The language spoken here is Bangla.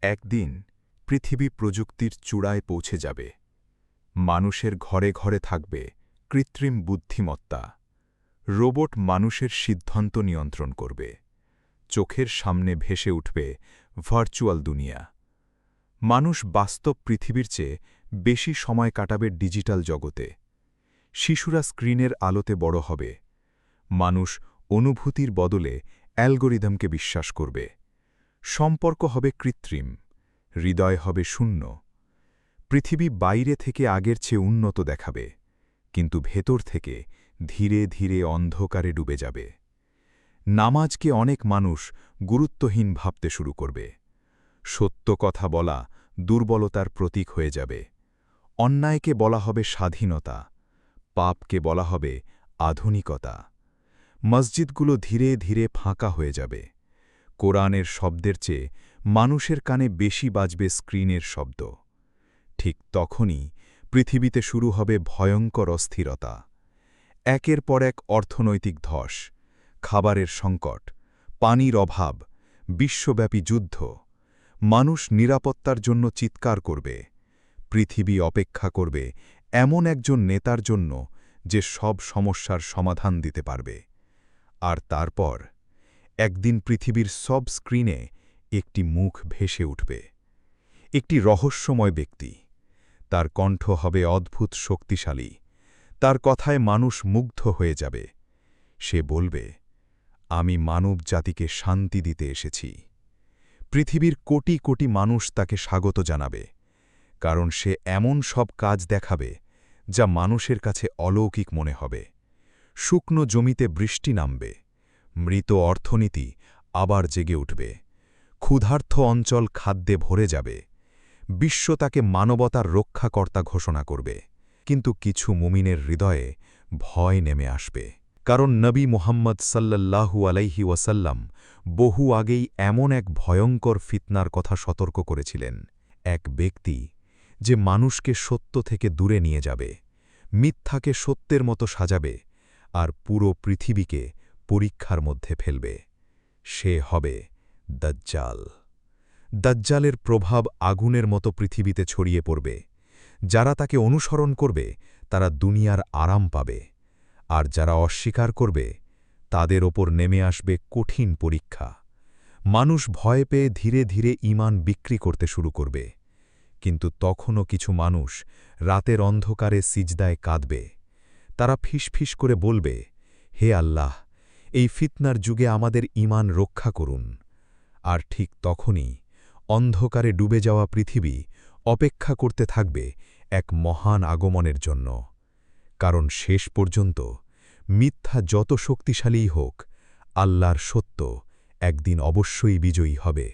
একদিন পৃথিবী প্রযুক্তির চূড়ায় পৌঁছে যাবে। মানুষের ঘরে ঘরে থাকবে কৃত্রিম বুদ্ধিমত্তা। রোবট মানুষের সিদ্ধান্ত নিয়ন্ত্রণ করবে। চোখের সামনে ভেসে উঠবে ভার্চুয়াল দুনিয়া। মানুষ বাস্তব পৃথিবীর চেয়ে বেশি সময় কাটাবে ডিজিটাল জগতে। শিশুরা স্ক্রিনের আলোতে বড় হবে। মানুষ অনুভূতির বদলে অ্যালগোরিদমকে বিশ্বাস করবে। সম্পর্ক হবে কৃত্রিম, হৃদয় হবে শূন্য। পৃথিবী বাইরে থেকে আগের চেয়ে উন্নত দেখাবে, কিন্তু ভেতর থেকে ধীরে ধীরে অন্ধকারে ডুবে যাবে। নামাজকে অনেক মানুষ গুরুত্বহীন ভাবতে শুরু করবে। সত্য কথা বলা দুর্বলতার প্রতীক হয়ে যাবে। অন্যায়কে বলা হবে স্বাধীনতা, পাপকে বলা হবে আধুনিকতা। মসজিদগুলো ধীরে ধীরে ফাঁকা হয়ে যাবে। কোরআনের শব্দের চেয়ে মানুষের কানে বেশি বাজবে স্ক্রিনের শব্দ। ঠিক তখনই পৃথিবীতে শুরু হবে ভয়ঙ্কর অস্থিরতা। একের পর এক অর্থনৈতিক ধস, খাবারের সংকট, পানির অভাব, বিশ্বব্যাপী যুদ্ধ। মানুষ নিরাপত্তার জন্য চিৎকার করবে। পৃথিবী অপেক্ষা করবে এমন একজন নেতার জন্য যে সব সমস্যার সমাধান দিতে পারবে। আর তারপর একদিন পৃথিবীর সব স্ক্রিনে একটি মুখ ভেসে উঠবে। একটি রহস্যময় ব্যক্তি। তার কণ্ঠ হবে অদ্ভুত শক্তিশালী। তার কথায় মানুষ মুগ্ধ হয়ে যাবে। সে বলবে, আমি মানব জাতিকে শান্তি দিতে এসেছি। পৃথিবীর কোটি কোটি মানুষ তাকে স্বাগত জানাবে, কারণ সে এমন সব কাজ দেখাবে যা মানুষের কাছে অলৌকিক মনে হবে। শুকনো জমিতে বৃষ্টি নামবে। মৃত অর্থনীতি আবার জেগে উঠবে। ক্ষুধার্ত অঞ্চল খাদ্যে ভরে যাবে। বিশ্ব তাকে মানবতার রক্ষাকর্তা ঘোষণা করবে। কিন্তু কিছু মুমিনের হৃদয়ে ভয় নেমে আসবে, কারণ নবী মুহাম্মদ সাল্লাল্লাহু আলাইহি ওয়াসাল্লাম বহু আগেই এমন এক ভয়ঙ্কর ফিতনার কথা সতর্ক করেছিলেন। এক ব্যক্তি যে মানুষকে সত্য থেকে দূরে নিয়ে যাবে, মিথ্যাকে সত্যের মতো সাজাবে, আর পুরো পৃথিবীকে পরীক্ষার মধ্যে ফেলবে। সে হবে দাজ্জাল। দাজ্জালের প্রভাব আগুনের মতো পৃথিবীতে ছড়িয়ে পড়বে। যারা তাকে অনুসরণ করবে তারা দুনিয়ার আরাম পাবে, আর যারা অস্বীকার করবে তাদের ওপর নেমে আসবে কঠিন পরীক্ষা। মানুষ ভয় পেয়ে ধীরে ধীরে ঈমান বিক্রি করতে শুরু করবে। কিন্তু তখনও কিছু মানুষ রাতের অন্ধকারে সিজদায় কাঁদবে। তারা ফিসফিস করে বলবে, হে আল্লাহ, এই ফিতনার যুগে আমাদের ঈমান রক্ষা করুন। আর ঠিক তখনই অন্ধকারে ডুবে যাওয়া পৃথিবী অপেক্ষা করতে থাকবে এক মহান আগমনের জন্য। কারণ শেষ পর্যন্ত মিথ্যা যত শক্তিশালীই হোক, আল্লাহর সত্য একদিন অবশ্যই বিজয়ী হবে।